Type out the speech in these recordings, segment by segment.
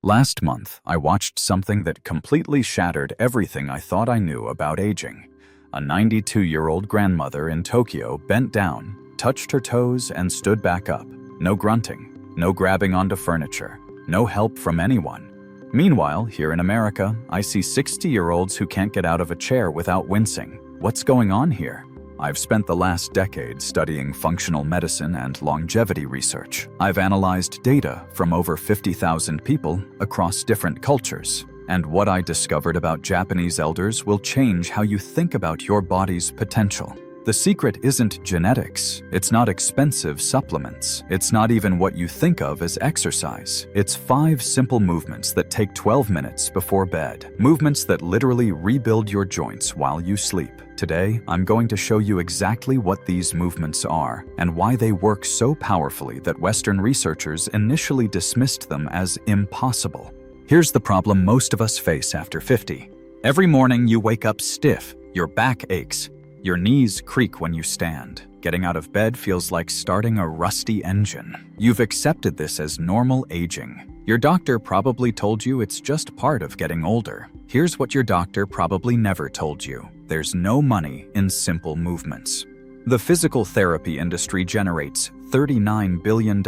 Last month, I watched something that completely shattered everything I thought I knew about aging. A 92-year-old grandmother in Tokyo bent down, touched her toes, and stood back up. No grunting, no grabbing onto furniture, no help from anyone. Meanwhile, here in America, I see 60-year-olds who can't get out of a chair without wincing. What's going on here? I've spent the last decade studying functional medicine and longevity research. I've analyzed data from over 50,000 people across different cultures. And what I discovered about Japanese elders will change how you think about your body's potential. The secret isn't genetics. It's not expensive supplements. It's not even what you think of as exercise. It's 5 simple movements that take 12 minutes before bed. Movements that literally rebuild your joints while you sleep. Today, I'm going to show you exactly what these movements are and why they work so powerfully that Western researchers initially dismissed them as impossible. Here's the problem most of us face after 50. Every morning you wake up stiff, your back aches, your knees creak when you stand. Getting out of bed feels like starting a rusty engine. You've accepted this as normal aging. Your doctor probably told you it's just part of getting older. Here's what your doctor probably never told you. There's no money in simple movements. The physical therapy industry generates $39 billion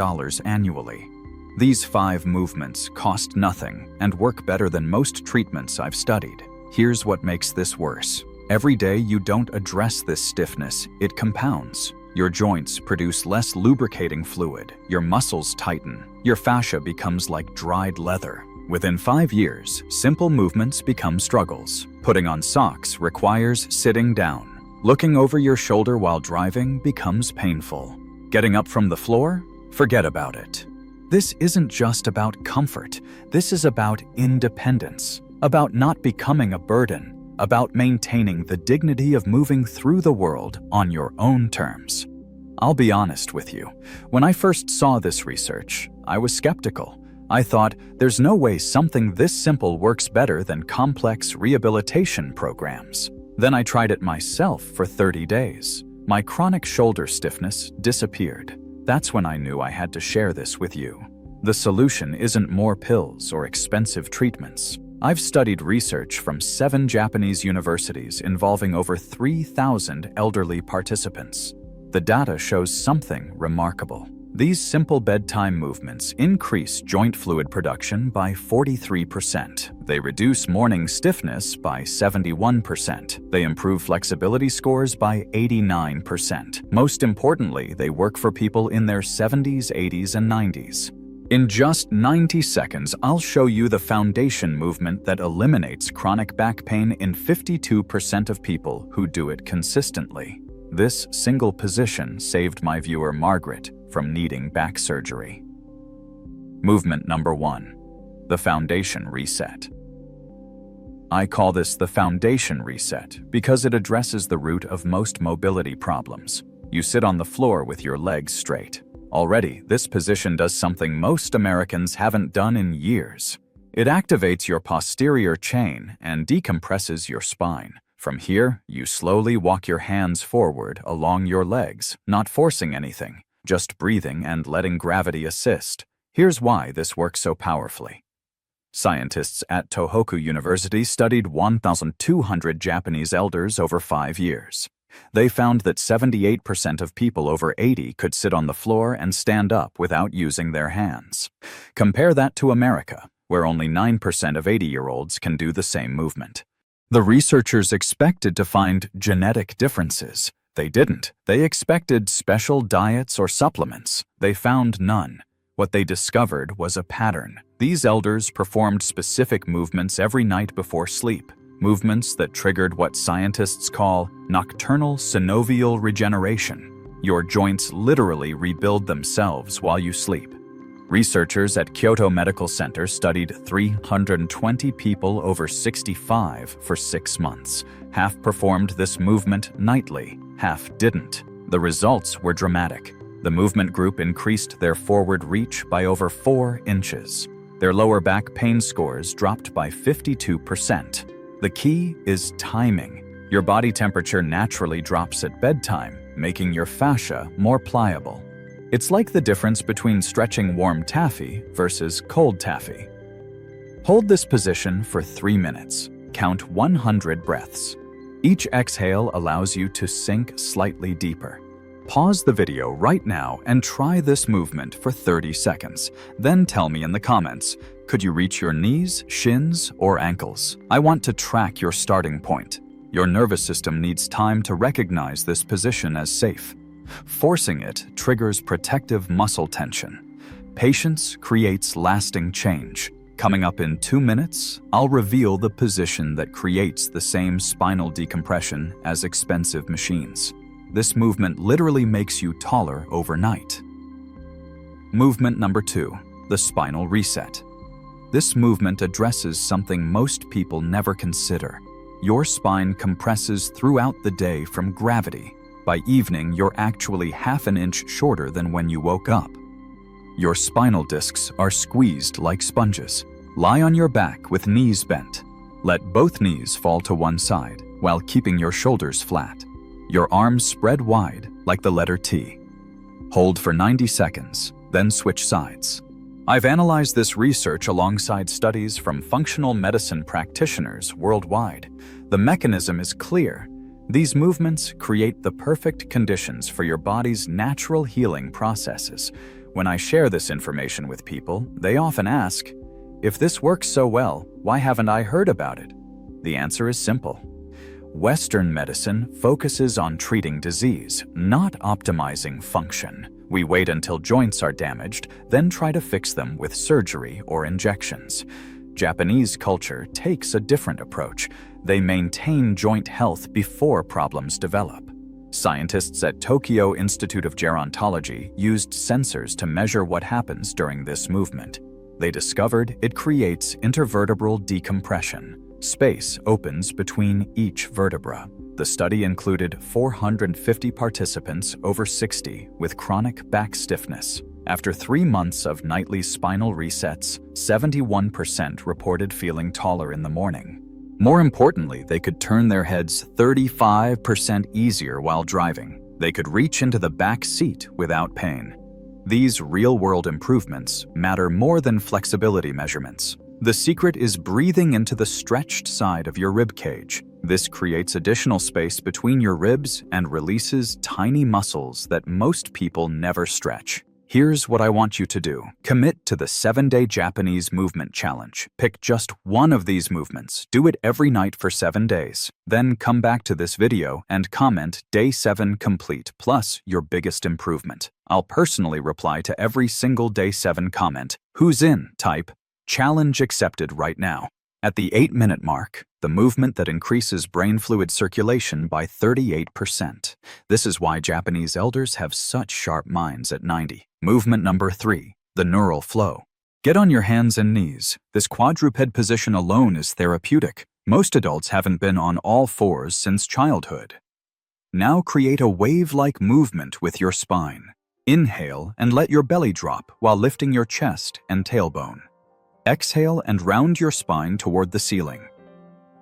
annually. These 5 movements cost nothing and work better than most treatments I've studied. Here's what makes this worse. Every day you don't address this stiffness, it compounds. Your joints produce less lubricating fluid, your muscles tighten, your fascia becomes like dried leather. Within 5 years, simple movements become struggles. Putting on socks requires sitting down. Looking over your shoulder while driving becomes painful. Getting up from the floor? Forget about it. This isn't just about comfort. This is about independence, about not becoming a burden, about maintaining the dignity of moving through the world on your own terms. I'll be honest with you. When I first saw this research, I was skeptical. I thought, there's no way something this simple works better than complex rehabilitation programs. Then I tried it myself for 30 days. My chronic shoulder stiffness disappeared. That's when I knew I had to share this with you. The solution isn't more pills or expensive treatments. I've studied research from 7 Japanese universities involving over 3,000 elderly participants. The data shows something remarkable. These simple bedtime movements increase joint fluid production by 43%. They reduce morning stiffness by 71%. They improve flexibility scores by 89%. Most importantly, they work for people in their 70s, 80s, and 90s. In just 90 seconds, I'll show you the foundation movement that eliminates chronic back pain in 52% of people who do it consistently. This single position saved my viewer Margaret from needing back surgery. Movement number 1, the foundation reset. I call this the foundation reset because it addresses the root of most mobility problems. You sit on the floor with your legs straight. Already, this position does something most Americans haven't done in years. It activates your posterior chain and decompresses your spine. From here, you slowly walk your hands forward along your legs, not forcing anything, just breathing and letting gravity assist. Here's why this works so powerfully. Scientists at Tohoku University studied 1,200 Japanese elders over 5 years. They found that 78% of people over 80 could sit on the floor and stand up without using their hands. Compare that to America, where only 9% of 80-year-olds can do the same movement. The researchers expected to find genetic differences. They didn't. They expected special diets or supplements. They found none. What they discovered was a pattern. These elders performed specific movements every night before sleep. Movements that triggered what scientists call nocturnal synovial regeneration. Your joints literally rebuild themselves while you sleep. Researchers at Kyoto Medical Center studied 320 people over 65 for 6 months. Half performed this movement nightly, half didn't. The results were dramatic. The movement group increased their forward reach by over 4 inches. Their lower back pain scores dropped by 52%. The key is timing. Your body temperature naturally drops at bedtime, making your fascia more pliable. It's like the difference between stretching warm taffy versus cold taffy. Hold this position for 3 minutes. Count 100 breaths. Each exhale allows you to sink slightly deeper. Pause the video right now and try this movement for 30 seconds. Then tell me in the comments, could you reach your knees, shins, or ankles? I want to track your starting point. Your nervous system needs time to recognize this position as safe. Forcing it triggers protective muscle tension. Patience creates lasting change. Coming up in 2 minutes, I'll reveal the position that creates the same spinal decompression as expensive machines. This movement literally makes you taller overnight. Movement number 2, the spinal reset. This movement addresses something most people never consider. Your spine compresses throughout the day from gravity. By evening, you're actually half an inch shorter than when you woke up. Your spinal discs are squeezed like sponges. Lie on your back with knees bent. Let both knees fall to one side while keeping your shoulders flat. Your arms spread wide like the letter T. Hold for 90 seconds, then switch sides. I've analyzed this research alongside studies from functional medicine practitioners worldwide. The mechanism is clear. These movements create the perfect conditions for your body's natural healing processes. When I share this information with people, they often ask, if this works so well, why haven't I heard about it? The answer is simple. Western medicine focuses on treating disease, not optimizing function. We wait until joints are damaged, then try to fix them with surgery or injections. Japanese culture takes a different approach. They maintain joint health before problems develop. Scientists at Tokyo Institute of Gerontology used sensors to measure what happens during this movement. They discovered it creates intervertebral decompression. Space opens between each vertebra. The study included 450 participants over 60 with chronic back stiffness. After 3 months of nightly spinal resets, 71% reported feeling taller in the morning. More importantly, they could turn their heads 35% easier while driving. They could reach into the back seat without pain. These real-world improvements matter more than flexibility measurements. The secret is breathing into the stretched side of your rib cage. This creates additional space between your ribs and releases tiny muscles that most people never stretch. Here's what I want you to do. Commit to the 7-day Japanese movement challenge. Pick just one of these movements. Do it every night for 7 days. Then come back to this video and comment Day 7 complete plus your biggest improvement. I'll personally reply to every single Day 7 comment. Who's in? Type challenge accepted right now. At the 8-minute mark, the movement that increases brain fluid circulation by 38%. This is why Japanese elders have such sharp minds at 90. Movement number 3, the neural flow. Get on your hands and knees. This quadruped position alone is therapeutic. Most adults haven't been on all fours since childhood. Now create a wave-like movement with your spine. Inhale and let your belly drop while lifting your chest and tailbone. Exhale and round your spine toward the ceiling.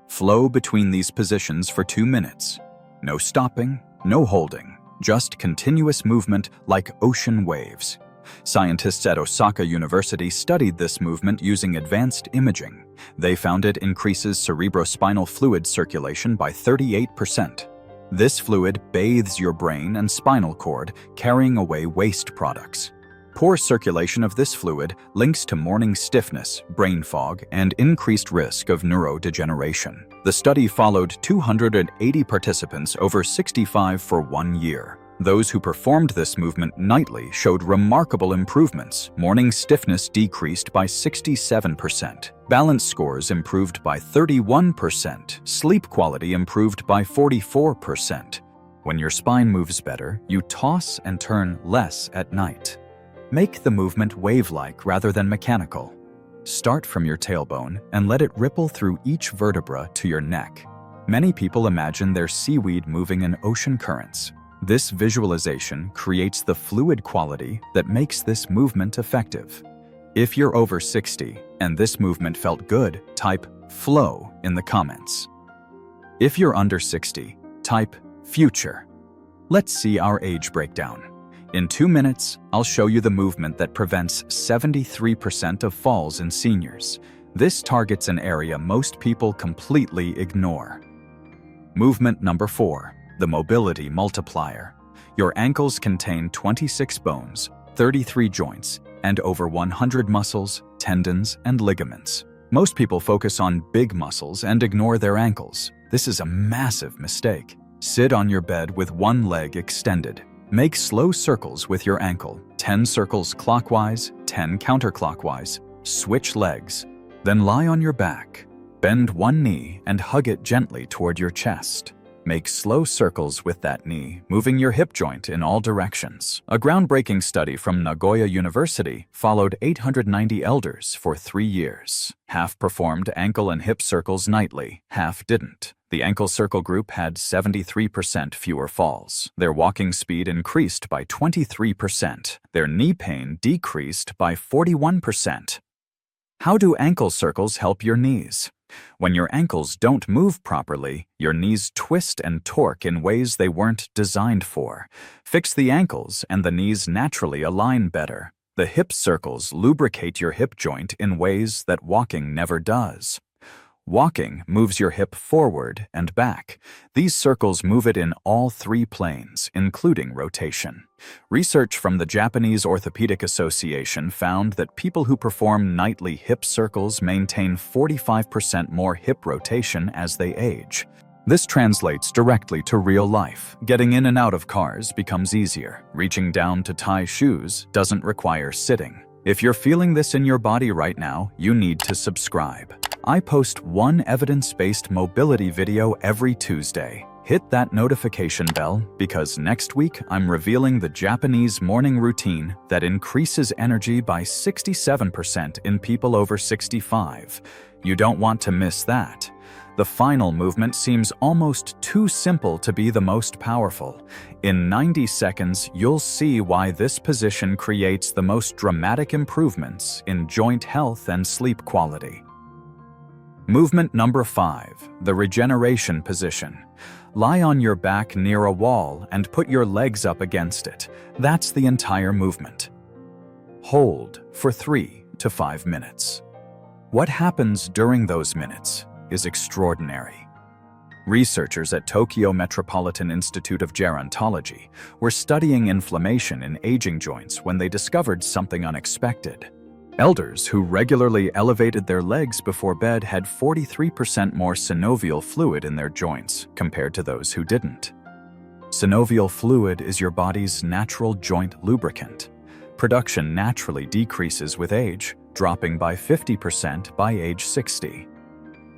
Flow between these positions for 2 minutes. No stopping, no holding, just continuous movement like ocean waves. Scientists at Osaka University studied this movement using advanced imaging. They found it increases cerebrospinal fluid circulation by 38%. This fluid bathes your brain and spinal cord, carrying away waste products. Poor circulation of this fluid links to morning stiffness, brain fog, and increased risk of neurodegeneration. The study followed 280 participants over 65 for 1 year. Those who performed this movement nightly showed remarkable improvements. Morning stiffness decreased by 67%. Balance scores improved by 31%. Sleep quality improved by 44%. When your spine moves better, you toss and turn less at night. Make the movement wave-like rather than mechanical. Start from your tailbone and let it ripple through each vertebra to your neck. Many people imagine their seaweed moving in ocean currents. This visualization creates the fluid quality that makes this movement effective. If you're over 60 and this movement felt good, type flow in the comments. If you're under 60, type future. Let's see our age breakdown. In 2 minutes, I'll show you the movement that prevents 73% of falls in seniors. This targets an area most people completely ignore. Movement number 4, the mobility multiplier. Your ankles contain 26 bones, 33 joints, and over 100 muscles, tendons, and ligaments. Most people focus on big muscles and ignore their ankles. This is a massive mistake. Sit on your bed with one leg extended. Make slow circles with your ankle, 10 circles clockwise, 10 counterclockwise. Switch legs. Then lie on your back. Bend one knee and hug it gently toward your chest. Make slow circles with that knee, moving your hip joint in all directions. A groundbreaking study from Nagoya University followed 890 elders for 3 years. Half performed ankle and hip circles nightly, half didn't. The ankle circle group had 73% fewer falls. Their walking speed increased by 23%. Their knee pain decreased by 41%. How do ankle circles help your knees? When your ankles don't move properly, your knees twist and torque in ways they weren't designed for. Fix the ankles and the knees naturally align better. The hip circles lubricate your hip joint in ways that walking never does. Walking moves your hip forward and back. These circles move it in all 3 planes, including rotation. Research from the Japanese Orthopedic Association found that people who perform nightly hip circles maintain 45% more hip rotation as they age. This translates directly to real life. Getting in and out of cars becomes easier. Reaching down to tie shoes doesn't require sitting. If you're feeling this in your body right now, you need to subscribe. I post one evidence-based mobility video every Tuesday. Hit that notification bell because next week I'm revealing the Japanese morning routine that increases energy by 67% in people over 65. You don't want to miss that. The final movement seems almost too simple to be the most powerful. In 90 seconds, you'll see why this position creates the most dramatic improvements in joint health and sleep quality. Movement number 5, the regeneration position. Lie on your back near a wall and put your legs up against it. That's the entire movement. Hold for 3 to 5 minutes. What happens during those minutes is extraordinary. Researchers at Tokyo Metropolitan Institute of Gerontology were studying inflammation in aging joints when they discovered something unexpected. Elders who regularly elevated their legs before bed had 43% more synovial fluid in their joints compared to those who didn't. Synovial fluid is your body's natural joint lubricant. Production naturally decreases with age, dropping by 50% by age 60.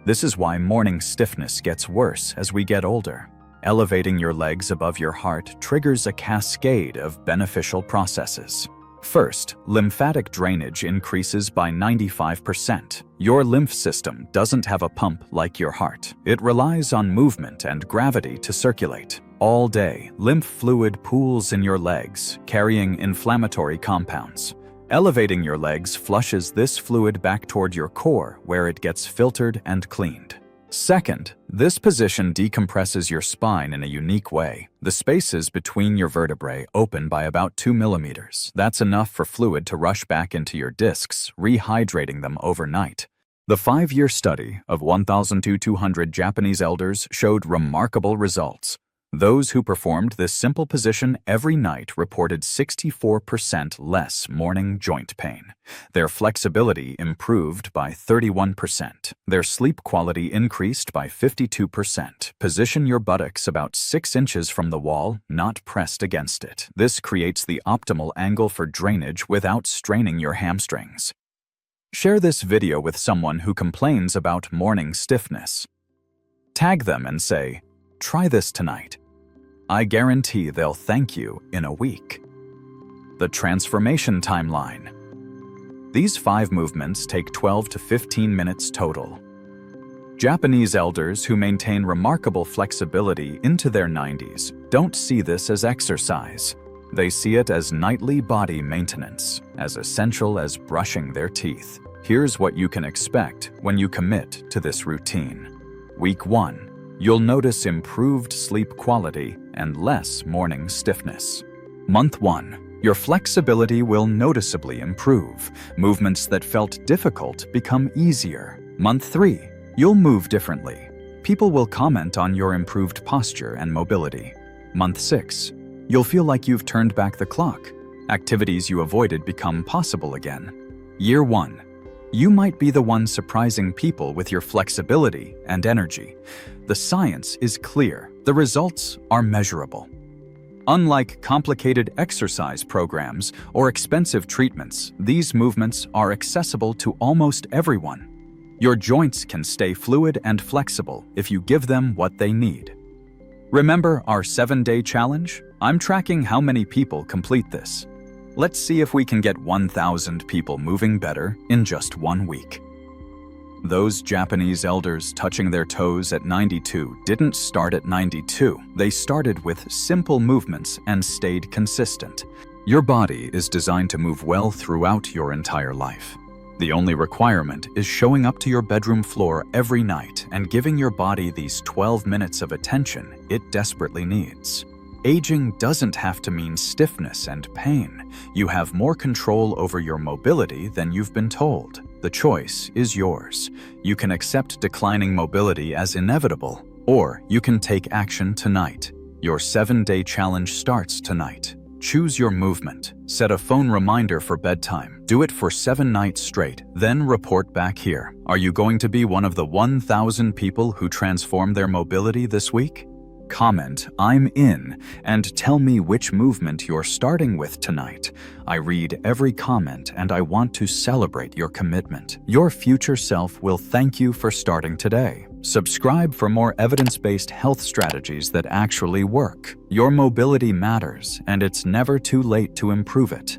This is why morning stiffness gets worse as we get older. Elevating your legs above your heart triggers a cascade of beneficial processes. First, lymphatic drainage increases by 95%. Your lymph system doesn't have a pump like your heart. It relies on movement and gravity to circulate. All day, lymph fluid pools in your legs, carrying inflammatory compounds. Elevating your legs flushes this fluid back toward your core, where it gets filtered and cleaned. Second, this position decompresses your spine in a unique way. The spaces between your vertebrae open by about 2 millimeters. That's enough for fluid to rush back into your discs, rehydrating them overnight. The 5-year study of 1,200 Japanese elders showed remarkable results. Those who performed this simple position every night reported 64% less morning joint pain. Their flexibility improved by 31%. Their sleep quality increased by 52%. Position your buttocks about 6 inches from the wall, not pressed against it. This creates the optimal angle for drainage without straining your hamstrings. Share this video with someone who complains about morning stiffness. Tag them and say, "Try this tonight." I guarantee they'll thank you in a week. The transformation timeline. These 5 movements take 12 to 15 minutes total. Japanese elders who maintain remarkable flexibility into their 90s don't see this as exercise. They see it as nightly body maintenance, as essential as brushing their teeth. Here's what you can expect when you commit to this routine. Week 1. You'll notice improved sleep quality and less morning stiffness. Month 1. Your flexibility will noticeably improve. Movements that felt difficult become easier. Month 3, you'll move differently. People will comment on your improved posture and mobility. Month 6, you'll feel like you've turned back the clock. Activities you avoided become possible again. Year 1, you might be the one surprising people with your flexibility and energy. The science is clear. The results are measurable. Unlike complicated exercise programs or expensive treatments, these movements are accessible to almost everyone. Your joints can stay fluid and flexible if you give them what they need. Remember our 7-day challenge? I'm tracking how many people complete this. Let's see if we can get 1,000 people moving better in just 1 week. Those Japanese elders touching their toes at 92 didn't start at 92. They started with simple movements and stayed consistent. Your body is designed to move well throughout your entire life. The only requirement is showing up to your bedroom floor every night and giving your body these 12 minutes of attention it desperately needs. Aging doesn't have to mean stiffness and pain. You have more control over your mobility than you've been told. The choice is yours. You can accept declining mobility as inevitable, or you can take action tonight. Your 7-day challenge starts tonight. Choose your movement. Set a phone reminder for bedtime. Do it for 7 nights straight, then report back here. Are you going to be one of the 1,000 people who transform their mobility this week? Comment, "I'm in," and tell me which movement you're starting with tonight. I read every comment and I want to celebrate your commitment. Your future self will thank you for starting today. Subscribe for more evidence-based health strategies that actually work. Your mobility matters, and it's never too late to improve it.